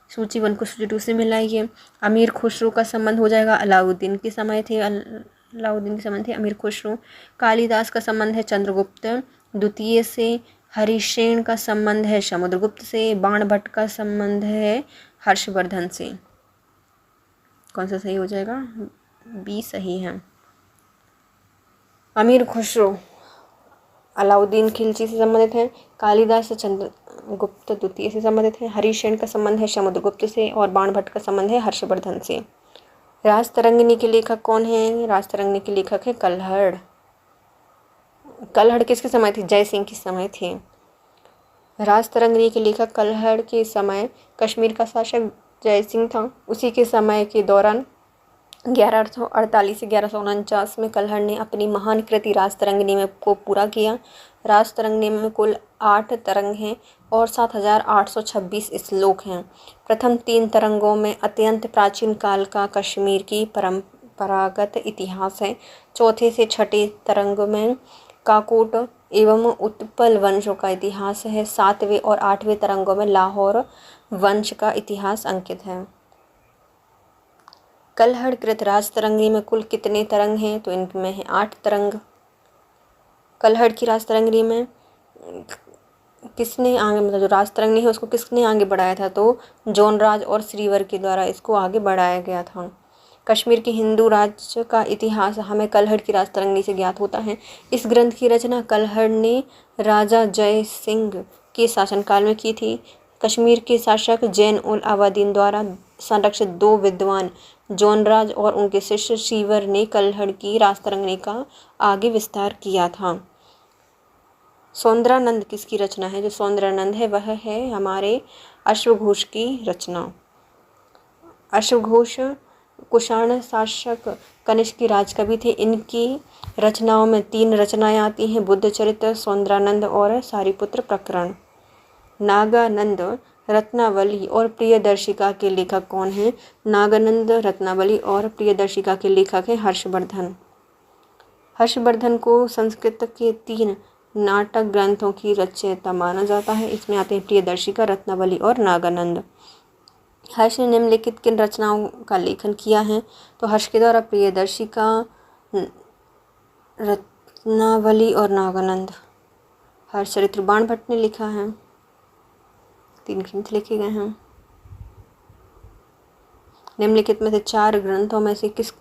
सूची 1 को सूची 2 से मिलाइए। अमीर खुसरो का संबंध हो जाएगा अलाउद्दीन के समय थे। अलाउद्दीन के संबंध थे अमीर खुसरो। कालिदास का संबंध है चंद्रगुप्त द्वितीय से। हरिसेन का संबंध है समुद्रगुप्त से। बाणभट्ट का संबंध है हर्षवर्धन से। कौन सा सही हो जाएगा? बी सही है। अमीर खुसरो अलाउद्दीन खिलजी से संबंधित है। कालिदास चंद्रगुप्त द्वितीय से संबंधित है। हरिसेन का संबंध है समुद्रगुप्त से और बाणभट्ट का संबंध है हर्षवर्धन से। राजतरंगिणी के लेखक कौन है? राजतरंगिणी के लेखक है कल्हड़। कल्हड़ किसके समय थे? जय सिंह के समय थे। राजतरंगिणी के लेखक कल्हड़ के समय कश्मीर का शासक जय सिंह था। उसी के समय के दौरान 1148 से 1149 में कल्हड़ ने अपनी महान कृति राजतरंगिणी में को पूरा किया। राजतरंगिणी में कुल 8 तरंग हैं और 7826 श्लोक हैं। प्रथम 3 तरंगों में अत्यंत प्राचीन काल का कश्मीर की परंपरागत इतिहास है। चौथे से छठे तरंग में काकोट एवं उत्पल वंशों का इतिहास है। 7वें और 8वें तरंगों में लाहौर वंश का इतिहास अंकित है। कल्हड़ कृत राजतरंगिणी में कुल कितने तरंग हैं? तो इनमें है 8 तरंग। कल्हड़ की राजतरंगिणी में किसने आगे मतलब जो राजतरंगिणी है उसको किसने आगे बढ़ाया था? तो जौनराज और श्रीवर के द्वारा इसको आगे बढ़ाया गया था। कश्मीर के हिंदू राज्य का इतिहास हमें कल्हड़ की राजतरंगिणी से ज्ञात होता है। इस ग्रंथ की रचना कल्हड़ ने राजा जय सिंह के शासनकाल में की थी। कश्मीर के शासक जैन उल आबादीन द्वारा संरक्षित 2 विद्वान जौनराज और उनके शिष्य श्रीवर ने कल्हड़ की राजतरंगिणी का आगे विस्तार किया था। सौंदरानंद किसकी रचना है? जो सौंदरानंद है वह है हमारे अश्वघोष की रचना। अश्वघोष कुषाण शासक कनिष्क के राजकवि थे। इनकी रचनाओं में 3 रचनाएं आती हैं, बुद्ध चरित्र, सौंदरानंद और सारिपुत्र प्रकरण। नागानंद रत्नावली और प्रियदर्शिका के लेखक कौन हैं? नागानंद। रत्नावली और प्रियदर्शिका के लेखक हैं हर्षवर्धन। हर्षवर्धन को संस्कृत के 3 नाटक ग्रंथों की रचयिता माना जाता है। इसमें आते हैं प्रियदर्शिका, रत्नावली और नागानंद। हर्ष ने निम्नलिखित किन रचनाओं का लेखन किया है? तो हर्ष के द्वारा प्रियदर्शिका, रत्नावली और नागानंद। हर्षचरित्र बाणभट्ट ने लिखा है। 3 ग्रंथ लिखे गए हैं। निम्नलिखित में से 4 ग्रंथों में से किस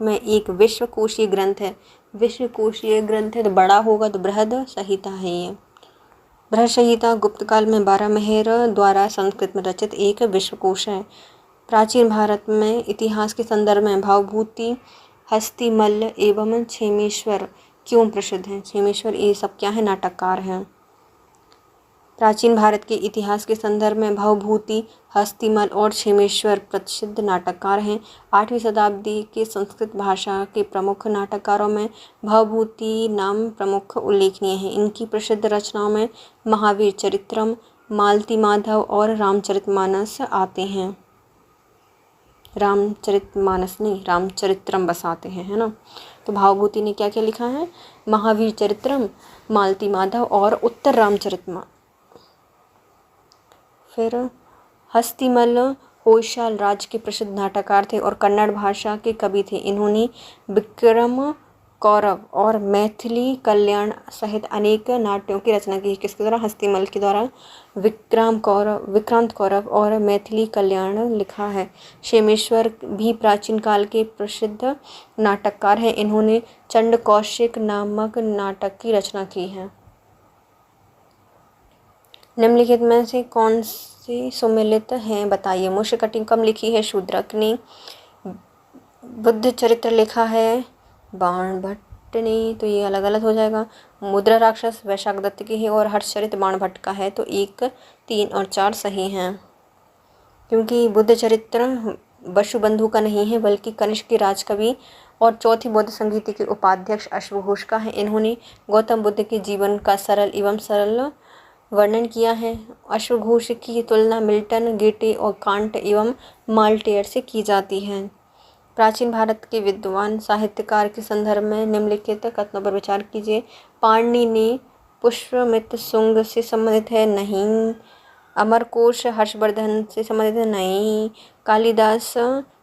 में एक विश्वकोशीय ग्रंथ है? विश्वकोशीय ग्रंथ है तो बड़ा होगा तो बृहद संहिता है ये। बृहद संहिता गुप्त काल में बारामेहर द्वारा संस्कृत में रचित एक विश्वकोश है। प्राचीन भारत में इतिहास के संदर्भ में भावभूति, हस्तिमल्ल एवं क्षेमेश्वर क्यों प्रसिद्ध हैं? क्षेमेश्वर ये सब क्या है? नाटककार हैं। प्राचीन भारत के इतिहास के संदर्भ में भावभूति, हस्तिमल और क्षेमेश्वर प्रसिद्ध नाटककार हैं। 8वीं शताब्दी के संस्कृत भाषा के प्रमुख नाटककारों में भावभूति नाम प्रमुख उल्लेखनीय है। इनकी प्रसिद्ध रचनाओं में महावीर चरित्रम, मालती माधव और रामचरितमानस आते हैं। रामचरितमानस नहीं, रामचरित्रम बस आते हैं, है ना। तो भावभूति ने क्या क्या लिखा है? महावीर चरित्रम, मालती माधव और उत्तर रामचरितमानस। फिर हस्तिमल होयसाल राज्य के प्रसिद्ध नाटककार थे और कन्नड़ भाषा के कवि थे। इन्होंने विक्रम कौरव और मैथिली कल्याण सहित अनेक नाट्यों की रचना की। किसके द्वारा? हस्तिमल के द्वारा विक्रांत कौरव और मैथिली कल्याण लिखा है। क्षेमेश्वर भी प्राचीन काल के प्रसिद्ध नाटककार हैं। इन्होंने चंड कौशिक नामक नाटक की रचना की है। निम्नलिखित में से कौन सी सुमेलित हैं? बताइए। मुशकटिंकम लिखी है शूद्रक ने। बुद्ध चरित्र लिखा है बाणभट्ट ने, तो ये अलग अलग हो जाएगा। मुद्रा राक्षस वैशाख दत्त की है और हर्षचरित्र बाणभट्ट का है, तो 1, 3 और 4 सही हैं। क्योंकि बुद्ध चरित्र वसुबंधु का नहीं है बल्कि कनिष्क के राजकवि और चौथी बौद्ध संहिता के उपाध्यक्ष अश्वघोष का है। इन्होंने गौतम बुद्ध के जीवन का सरल वर्णन किया है। अश्वघोष की तुलना मिल्टन, गेटे और कांट एवं माल्टेयर से की जाती है। प्राचीन भारत के विद्वान साहित्यकार के संदर्भ में निम्नलिखित कथनों पर विचार कीजिए। पाणिनि ने पुष्यमित्र शुंग से संबंधित है? नहीं। अमरकोश हर्षवर्धन से संबंधित है? नहीं। कालिदास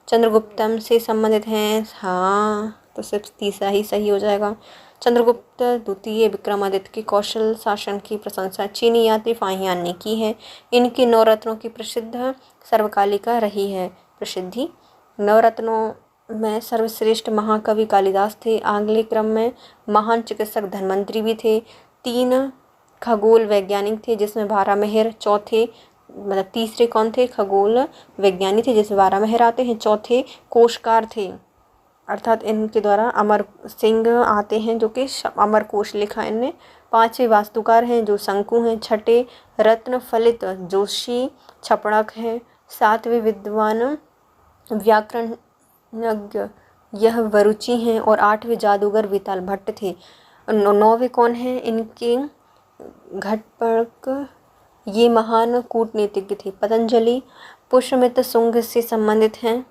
चंद्रगुप्तम से संबंधित हैं? हाँ, तो सिर्फ तीसरा ही सही हो जाएगा। चंद्रगुप्त द्वितीय विक्रमादित्य के कौशल शासन की प्रशंसा चीनी यात्री फाहियान ने की है। इनके 9 रत्नों की प्रसिद्ध सर्वकालिका रही है। प्रसिद्धि 9 रत्नों में सर्वश्रेष्ठ महाकवि कालिदास थे। आंग्ले क्रम में महान चिकित्सक धन्वंतरी भी थे। 3 खगोल वैज्ञानिक थे जिसमें बारामेहर, चौथे मतलब तीसरे कौन थे? खगोल वैज्ञानिक थे जिसमें बारामेहर आते हैं। चौथे कोशकार थे, अर्थात इनके द्वारा अमर सिंह आते हैं जो कि अमर कोश लिखा इनने। 5वें वास्तुकार हैं जो शंकु हैं। 6ठे रत्न फलित जोशी छपड़क हैं। 7वें विद्वान व्याकरणज्ञ यह वरुचि हैं और 8वें जादूगर वेताल भट्ट थे। 9वें कौन हैं? इनके घटपर्क ये महान कूटनीतिज्ञ थे। पतंजलि पुष्यमित्र शुंग से संबंधित हैं,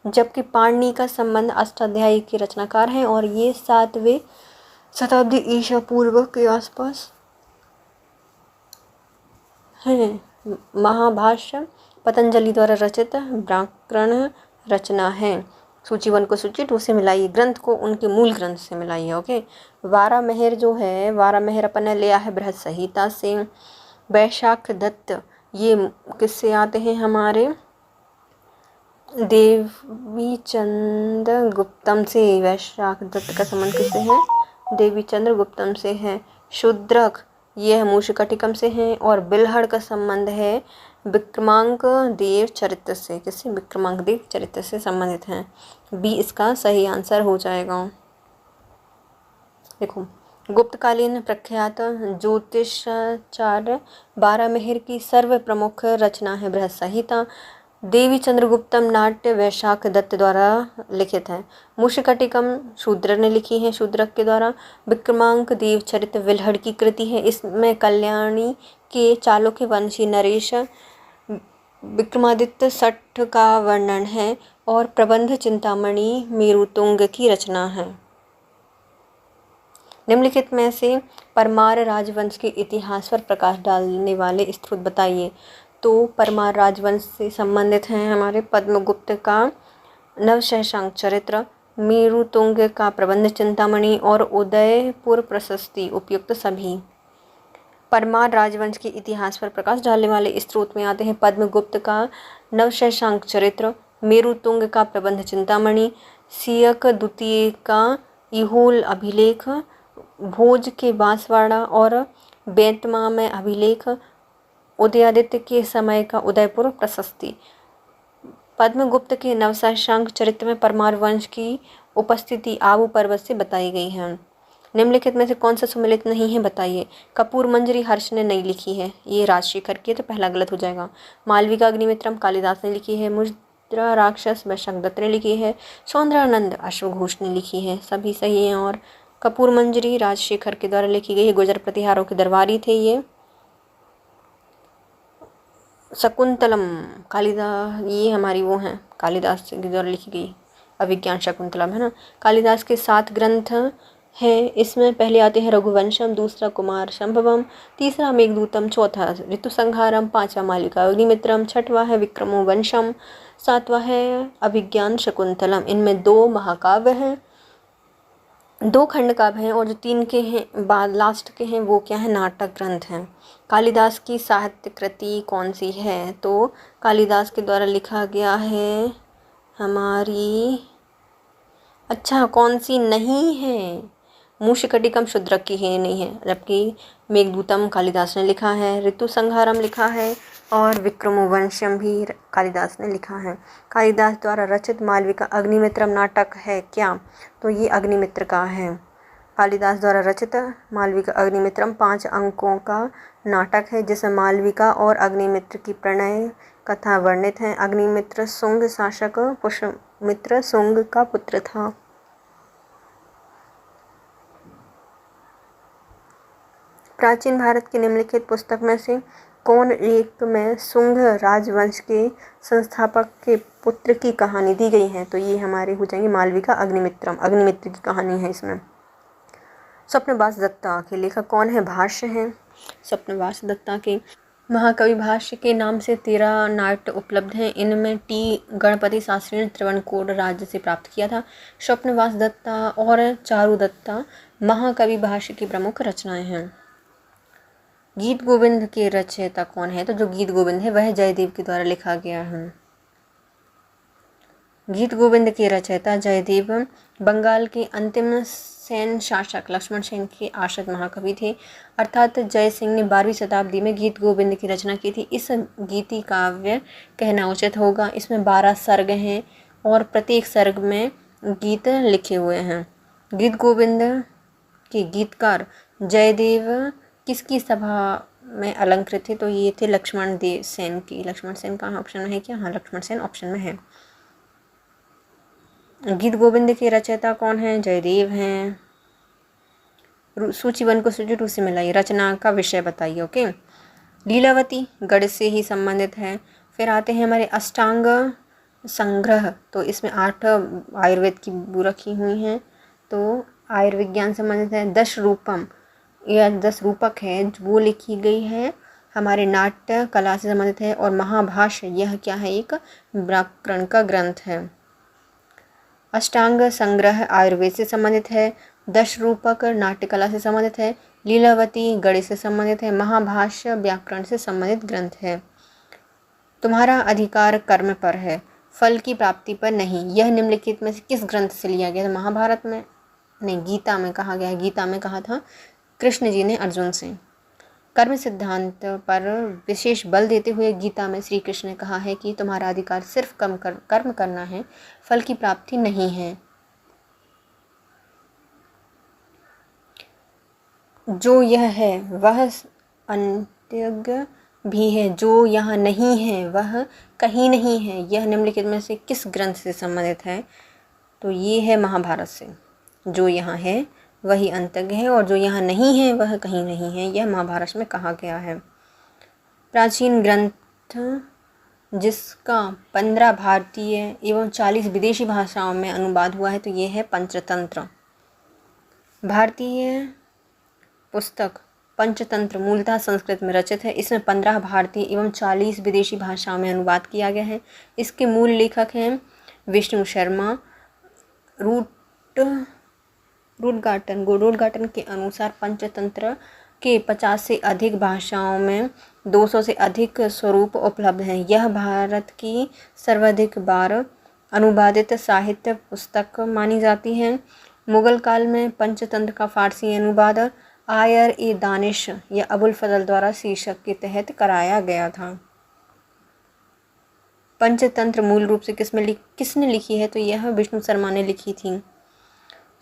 जबकि पाणिनि का संबंध अष्टाध्यायी के रचनाकार हैं और ये 7वीं शताब्दी ईसा पूर्व के आसपास हैं। महाभाष्य पतंजलि द्वारा रचित व्याकरण रचना है। सूची 1 को सूची 2 से मिलाइए, ग्रंथ को उनके मूल ग्रंथ से मिलाइए। ओके, बारामेहर जो है, बारामेहर अपन ने लिया है बृहद संहिता से। वैशाख दत्त ये किससे आते हैं? हमारे देवी चंद्र गुप्तम से। वैशाख दत्त का संबंध किससे है? देवी चंद्र गुप्तम से है। शूद्रक यह मूषकटिकम से हैं और बिल्हड़ का संबंध है विक्रमांक देव चरित्र से। किससे? विक्रमांक देव चरित्र से संबंधित हैं। बी इसका सही आंसर हो जाएगा। देखो, गुप्तकालीन प्रख्यात ज्योतिषाचार्य बारामेहर की सर्व प्रमुख रचना है बृहद संहिता। देवी चंद्रगुप्तम नाट्य वैशाख दत्त द्वारा लिखित है। मूषकटिकम शूद्र ने लिखी है शूद्रक के द्वारा। विक्रमांक देव चरित्र विल्हड़ की कृति है। इसमें कल्याणी के चालुक्य वंशी नरेश विक्रमादित्य सठ का वर्णन है और प्रबंध चिंतामणि मेरुतुंग की रचना है। निम्नलिखित में से परमार राजवंश के इतिहास पर प्रकाश डालने वाले स्रोत बताइए। तो परमार राजवंश से संबंधित हैं हमारे पद्मगुप्त का नवशशांक चरित्र, मेरुतुंग का प्रबंध चिंतामणि और उदयपुर प्रशस्ति उपयुक्त सभी। परमार राजवंश के इतिहास पर प्रकाश डालने वाले स्रोत में आते हैं पद्मगुप्त का नवशशांक चरित्र, मेरुतुंग का प्रबंध चिंतामणि, सियक द्वितीय का इहोल अभिलेख, भोज के बांसवाड़ा और बेंतमा में अभिलेख, उदयादित्य के समय का उदयपुर प्रशस्ति। पद्मगुप्त के नवशशांक चरित्र में परमार वंश की उपस्थिति आबू पर्वत से बताई गई है। निम्नलिखित में से कौन सा सुमेलित नहीं है बताइए। कपूर मंजरी हर्ष ने नहीं लिखी है, ये राजशेखर की है तो पहला गलत हो जाएगा। मालविका अग्निमित्रम कालिदास ने लिखी है, मुद्रा राक्षस वैशाख दत्त ने लिखी है, सौंदर्यानंद अश्वघोष ने लिखी है, सभी सही हैं। और कपूर मंजरी राजशेखर के द्वारा लिखी गई है, गुर्जर प्रतिहारों के दरबारी थे ये। शकुंतलम कालिदास, ये हमारी वो हैं कालिदास के द्वारा लिखी गई अभिज्ञान शकुंतलम है ना। कालिदास के 7 ग्रंथ हैं, इसमें पहले आते हैं रघुवंशम, दूसरा कुमार संभवम, तीसरा मेघदूतम, चौथा ऋतुसंहारम, पांचवा मालिका अग्निमित्रम, छठवां है विक्रमो वंशम, सातवां है अभिज्ञान शकुंतलम। इनमें 2 महाकाव्य हैं, 2 खंड काव्य हैं और जो 3 के हैं बाद लास्ट के हैं वो क्या है, नाटक ग्रंथ हैं। कालिदास की साहित्य कृति कौन सी है। तो कालिदास के द्वारा लिखा गया है हमारी, अच्छा कौन सी नहीं है, मूषिकटिकम शूद्रक की ही नहीं है, जबकि मेघदूतम कालिदास ने लिखा है, ऋतु संहारम लिखा है और विक्रमोवंशम भी कालिदास ने लिखा है। कालिदास द्वारा रचित मालविका अग्निमित्रम नाटक है क्या। तो ये अग्निमित्र का है। कालिदास द्वारा रचित मालविका अग्निमित्रम 5 अंकों का नाटक है जिसमें मालविका और अग्निमित्र की प्रणय कथा वर्णित है। अग्निमित्र शुंग शासक पुष्यमित्र शुंग का पुत्र था। प्राचीन भारत की निम्नलिखित पुस्तक में से कौन एक में शुंग राजवंश के संस्थापक के पुत्र की कहानी दी गई है। तो ये हमारे हो जाएंगे मालविका अग्निमित्रम, अग्निमित्र की कहानी है इसमें। स्वप्नवास दत्ता के लेखक कौन है, भाष्य हैं स्वप्नवास दत्ता के। महाकवि भाष्य के नाम से 13 नाट्य उपलब्ध हैं, इनमें टी गणपति शास्त्री ने त्रिवणकोट राज्य से प्राप्त किया था। स्वप्नवास दत्ता और चारु दत्ता महाकवि भाष्य की प्रमुख रचनाएं हैं। गीत गोविंद के रचयिता कौन है। तो जो गीत गोविंद है वह जयदेव के द्वारा लिखा गया है। गीत गोविंद के रचयिता जयदेव बंगाल के अंतिम सेन शासक लक्ष्मण सेन के आश्रित महाकवि थे, अर्थात जय सिंह ने 12वीं शताब्दी में गीत गोविंद की रचना की थी। इस गीति काव्य कहना उचित होगा। इसमें 12 सर्ग हैं और प्रत्येक सर्ग में गीत लिखे हुए हैं। गीत गोविंद के गीतकार जयदेव किसकी सभा में अलंकृत थे। तो ये थे लक्ष्मण देव सेन की। लक्ष्मण सेन कहाँ ऑप्शन में है क्या, हाँ लक्ष्मण सेन ऑप्शन में है। गीत गोविंद के रचयिता कौन है, जयदेव हैं। सूची 1 को सूची 2 से मिलाइए, रचना का विषय बताइए। ओके, लीलावती गढ़ से ही संबंधित है। फिर आते हैं हमारे अष्टांग संग्रह, तो इसमें 8 आयुर्वेद की बुक रखी हुई हैं, तो आयुर्विज्ञान संबंधित है। 10 रूपम, यह 10 रूपक है वो लिखी गई है, हमारे नाट्य कला से संबंधित है। और महाभाष्य यह क्या है, एक व्याकरण का ग्रंथ है। अष्टांग संग्रह आयुर्वेद से संबंधित है। 10 रूपक नाट्य कला से संबंधित है। लीलावती गणित से संबंधित है। महाभाष्य व्याकरण से संबंधित ग्रंथ है। तुम्हारा अधिकार कर्म पर है, फल की प्राप्ति पर नहीं, यह निम्नलिखित में से किस ग्रंथ से लिया गया था। महाभारत में नहीं, गीता में कहा गया है। गीता में कहा था कृष्ण जी ने अर्जुन से। कर्म सिद्धांत पर विशेष बल देते हुए गीता में श्री कृष्ण ने कहा है कि तुम्हारा अधिकार सिर्फ कर्म करना है, फल की प्राप्ति नहीं है। जो यह है वह अनंतज्ञ भी है, जो यहाँ नहीं है वह कहीं नहीं है, यह निम्नलिखित में से किस ग्रंथ से संबंधित है। तो ये है महाभारत से। जो यहाँ है वही अंतज्ञ है और जो यहाँ नहीं है वह कहीं नहीं है, यह महाभारत में कहा गया है। प्राचीन ग्रंथ जिसका 15 भारतीय एवं 40 विदेशी भाषाओं में अनुवाद हुआ है, तो ये है पंचतंत्र। भारतीय पुस्तक पंचतंत्र मूलतः संस्कृत में रचित है। इसमें 15 भारतीय एवं 40 विदेशी भाषाओं में अनुवाद किया गया है। इसके मूल लेखक हैं विष्णु शर्मा। रूडगार्टन के अनुसार पंचतंत्र के 50 से अधिक भाषाओं में 200 से अधिक स्वरूप उपलब्ध हैं। यह भारत की सर्वाधिक बार अनुवादित साहित्य पुस्तक मानी जाती है। मुगल काल में पंचतंत्र का फारसी अनुवाद आयर ए दानिश या अबुल फजल द्वारा शीर्षक के तहत कराया गया था। पंचतंत्र मूल रूप से किसने लिखी है, तो यह विष्णु शर्मा ने लिखी थी।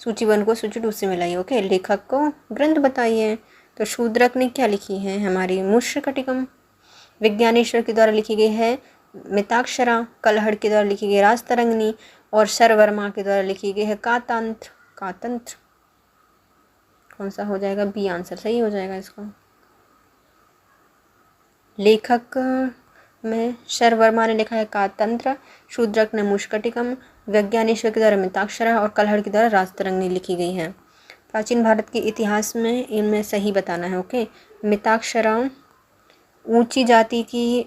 सूची 1 को सूची 2 से मिलाइए। ओके, लेखक को ग्रंथ बताइए। तो शूद्रक ने क्या लिखी है, हमारी मुश्रकटिकम। विज्ञानेश्वर के द्वारा लिखी गई है मिताक्षरा। कलहड़ के द्वारा लिखी गई राजतरंगिणी और शरवर्मा के द्वारा लिखी गई है कातंत्र। कौन सा हो जाएगा, बी आंसर सही हो जाएगा इसका। लेखक में शरवर्मा ने लिखा है कातंत्र, शूद्रक ने मुश्कटिकम, विज्ञानेश्वर के द्वारा मिताक्षरा और कलहड़ के द्वारा राजतरंगिणी लिखी गई है। प्राचीन भारत के इतिहास में इनमें सही बताना है। ओके, मिताक्षरा ऊंची जाति की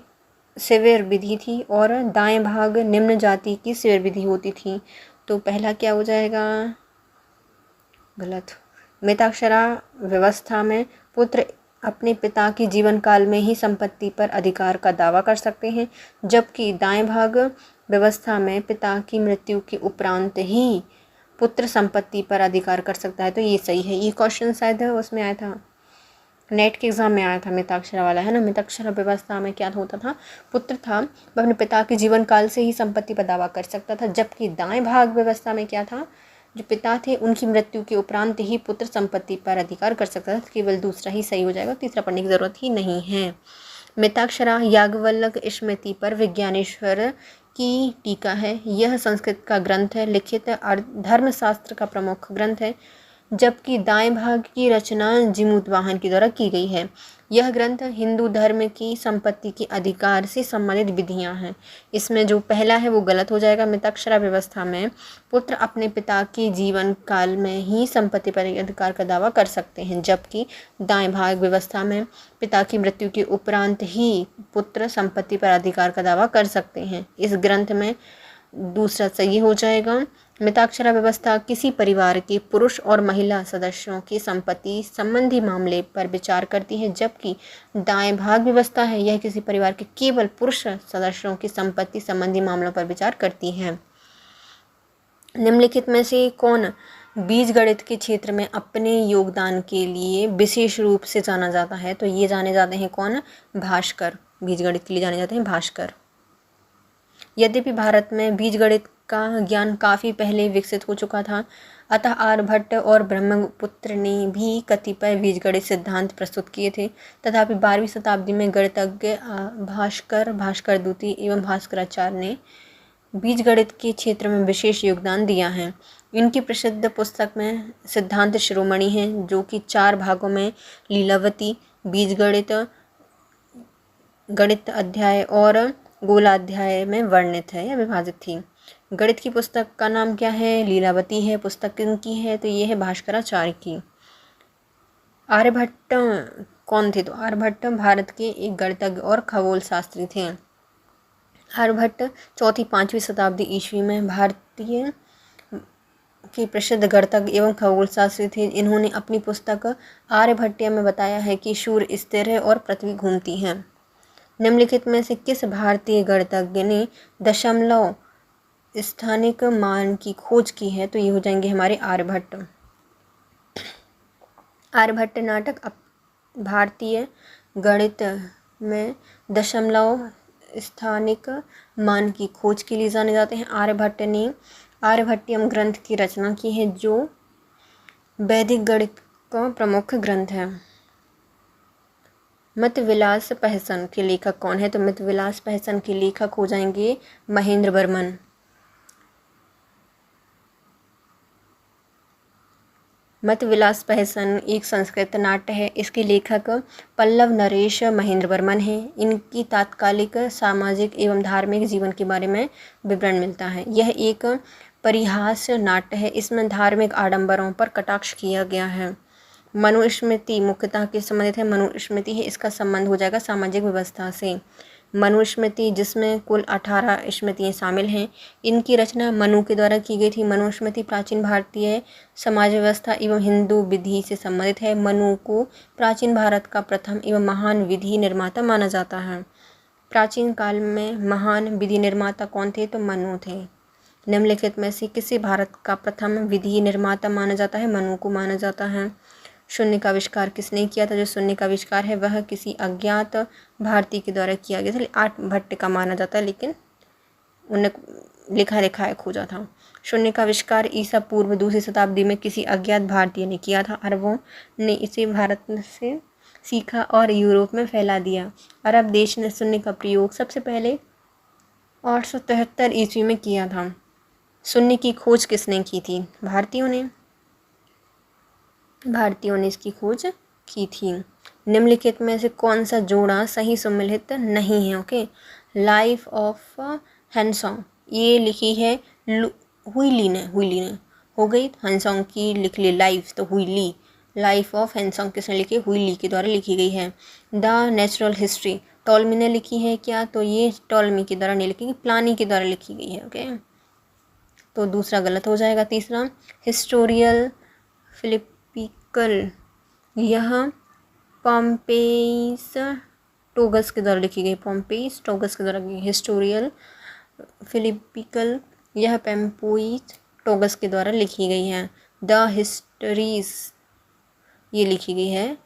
शिविर विधि थी और दाएं भाग निम्न जाति की शिविर विधि होती थी। तो पहला क्या हो जाएगा, गलत। मिताक्षरा व्यवस्था में पुत्र अपने पिता के जीवन काल में ही संपत्ति पर अधिकार का दावा कर सकते हैं, जबकि दाएं भाग व्यवस्था में पिता की मृत्यु के उपरांत ही पुत्र संपत्ति पर अधिकार कर सकता है। तो ये सही है। ये क्वेश्चन शायद उसमें आया था, नेट के एग्जाम में आया था, मिताक्षरा वाला है ना। मिताक्षरा व्यवस्था में क्या होता था, पुत्र था वह अपने पिता के जीवन काल से ही संपत्ति पर दावा कर सकता था, जबकि दाएं भाग व्यवस्था में क्या था, जो पिता थे उनकी मृत्यु के उपरांत ही पुत्र संपत्ति पर अधिकार कर सकता था। केवल दूसरा ही सही हो जाएगा, तीसरा पढ़ने की जरूरत ही नहीं है। मिताक्षरा याज्ञवल्क्य स्मृति पर विज्ञानेश्वर की टीका है। यह संस्कृत का ग्रंथ है, लिखित धर्मशास्त्र का प्रमुख ग्रंथ है, जबकि दाएं भाग की रचना जीमूतवाहन के द्वारा की गई है। यह ग्रंथ हिंदू धर्म की संपत्ति के अधिकार से संबंधित विधियां हैं। इसमें जो पहला है वो गलत हो जाएगा। मिताक्षरा व्यवस्था में पुत्र अपने पिता के जीवन काल में ही संपत्ति पर अधिकार का दावा कर सकते हैं, जबकि दाएं भाग व्यवस्था में पिता की मृत्यु के उपरांत ही पुत्र संपत्ति पर अधिकार का दावा कर सकते हैं। इस ग्रंथ में दूसरा सही हो जाएगा। मिताक्षरा व्यवस्था किसी परिवार के पुरुष और महिला सदस्यों की संपत्ति संबंधी मामले पर विचार करती है, जबकि दाएं भाग व्यवस्था है यह किसी परिवार के केवल पुरुष सदस्यों की संपत्ति संबंधी मामलों पर विचार करती है। निम्नलिखित में से कौन बीजगणित के क्षेत्र में अपने योगदान के लिए विशेष रूप से जाना जाता है, तो ये जाने जाते हैं कौन, भास्कर। बीजगणित के लिए जाने जाते हैं भास्कर। यद्यपि भारत में बीजगणित का ज्ञान काफ़ी पहले विकसित हो चुका था, अतः आर्यभट्ट और ब्रह्मपुत्र ने भी कतिपय बीजगणित सिद्धांत प्रस्तुत किए थे। तथापि 12वीं शताब्दी में गणितज्ञ भास्कर द्वितीय एवं भास्कराचार्य ने बीजगणित के क्षेत्र में विशेष योगदान दिया है। इनकी प्रसिद्ध पुस्तक में सिद्धांत शिरोमणि है, जो कि 4 भागों में लीलावती, बीजगणित, गणित अध्याय और गोलाध्याय में वर्णित है या विभाजित थी। गणित की पुस्तक का नाम क्या है, लीलावती है। पुस्तक किनकी है, तो ये है भास्कराचार्य की। आर्यभट्ट कौन थे, तो आर्यभट्ट भारत के एक गणितज्ञ और खगोल शास्त्री थे। आर्यभट्ट 4वीं-5वीं शताब्दी ईस्वी में भारतीय के प्रसिद्ध गणितज्ञ एवं खगोल शास्त्री थे। इन्होंने अपनी पुस्तक आर्यभट्टिया में बताया है कि सूर्य स्थिर है और पृथ्वी घूमती है। निम्नलिखित में से किस भारतीय गणितज्ञ ने दशमलव स्थानिक मान की खोज की है, तो ये हो जाएंगे हमारे आर्यभट्ट। आर्यभट्ट नाटक भारतीय गणित में दशमलव स्थानिक मान की खोज के लिए जाने जाते हैं। आर्यभट्ट ने आर्यभट्टियम ग्रंथ की रचना की है, जो वैदिक गणित का प्रमुख ग्रंथ है। मितविलास प्रहसन के लेखक कौन है, तो मितविलास प्रहसन के लेखक हो जाएंगे महेंद्र वर्मन। मत विलास प्रहसन एक संस्कृत नाट्य है। इसके लेखक पल्लव नरेश महेंद्र वर्मन हैं। इनकी तात्कालिक सामाजिक एवं धार्मिक जीवन के बारे में विवरण मिलता है। यह एक परिहास नाट्य है। इसमें धार्मिक आडंबरों पर कटाक्ष किया गया है। मनुस्मृति मुख्यतः किस संबंधित है? मनुस्मृति है, इसका संबंध हो जाएगा सामाजिक व्यवस्था से। मनुस्मृति जिसमें कुल 18 स्मृतियाँ शामिल हैं। इनकी रचना मनु के द्वारा की गई थी। मनुस्मृति प्राचीन भारतीय समाज व्यवस्था एवं हिंदू विधि से संबंधित है। मनु को प्राचीन भारत का प्रथम एवं महान विधि निर्माता माना जाता है। प्राचीन काल में महान विधि निर्माता कौन थे? तो मनु थे। निम्नलिखित में से किसे भारत का प्रथम विधि निर्माता माना जाता है? मनु को माना जाता है। शून्य का आविष्कार किसने किया था? जो शून्य का आविष्कार है वह किसी अज्ञात भारतीय के द्वारा किया गया था। आर्यभट्ट का माना जाता है, लेकिन उन्हें लिखा दिखाया खोजा था। शून्य का आविष्कार ईसा पूर्व 2वीं शताब्दी में किसी अज्ञात भारतीय ने किया था। अरबों ने इसे भारत से सीखा और यूरोप में फैला दिया। अरब देश ने शून्य का प्रयोग सबसे पहले 873 ईस्वी में किया था। शून्य की खोज किसने की थी? भारतीयों ने इसकी खोज की थी। निम्नलिखित में से कौन सा जोड़ा सही सम्मिलित नहीं है? ओके, लाइफ ऑफ हैंसोंग ये लिखी है हुईली ने हो गई। हैंसोंग की लिख ली लाइफ, तो हुईली। लाइफ ऑफ हैंसोंग किसने लिखी? हुईली के द्वारा लिखी गई है। द नेचुरल हिस्ट्री टॉलमी ने लिखी है क्या? तो ये टॉलमी के द्वारा नहीं लिखी, प्लानी के द्वारा लिखी गई है। ओके, तो दूसरा गलत हो जाएगा। तीसरा हिस्टोरियल फिलिपिकल यह पॉम्पेइस टोगस के द्वारा लिखी गई। पॉम्पेइस टोगस के द्वारा हिस्टोरियल फिलिपिकल यह पेम्पोइस टोगस के द्वारा लिखी गई है। द हिस्टरीज ये लिखी गई है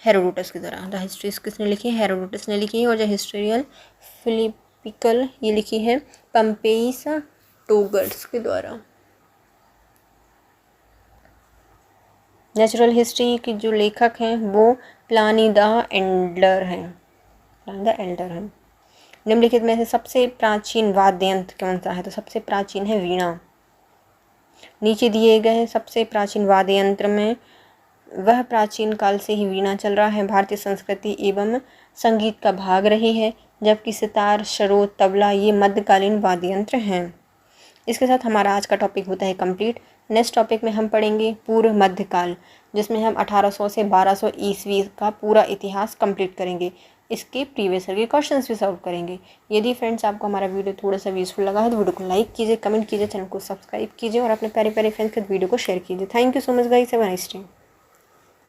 हेरोडोटस के द्वारा। द हिस्ट्रीज किसने लिखी है? हेरोडोटस ने लिखी है। और जो हिस्टोरियल फिलिपिकल ये लिखी है पम्पेइस टोगस के द्वारा। नेचुरल हिस्ट्री की जो लेखक हैं वो प्लानी द एल्डर हैं। निम्नलिखित में से सबसे प्राचीन वाद्य यंत्र कौन सा है? तो सबसे प्राचीन है वीणा। नीचे दिए गए सबसे प्राचीन वाद्य यंत्र में वह प्राचीन काल से ही वीणा चल रहा है, भारतीय संस्कृति एवं संगीत का भाग रही है, जबकि सितार, सरोद, तबला ये मध्यकालीन वाद्य यंत्र हैं। इसके साथ हमारा आज का टॉपिक होता है कंप्लीट। नेक्स्ट टॉपिक में हम पढ़ेंगे पूर्व मध्यकाल, जिसमें हम 1800 से 1200 ईस्वी का पूरा इतिहास कंप्लीट करेंगे। इसके प्रीवियस ईयर के क्वेश्चंस भी सॉल्व करेंगे। यदि फ्रेंड्स आपको हमारा वीडियो थोड़ा सा यूजफुल लगा है तो वीडियो को लाइक कीजिए, कमेंट कीजिए, चैनल को सब्सक्राइब कीजिए और अपने प्यारे प्यारे फ्रेंड्स के वीडियो को शेयर कीजिए। Thank you so much guys, have a nice day.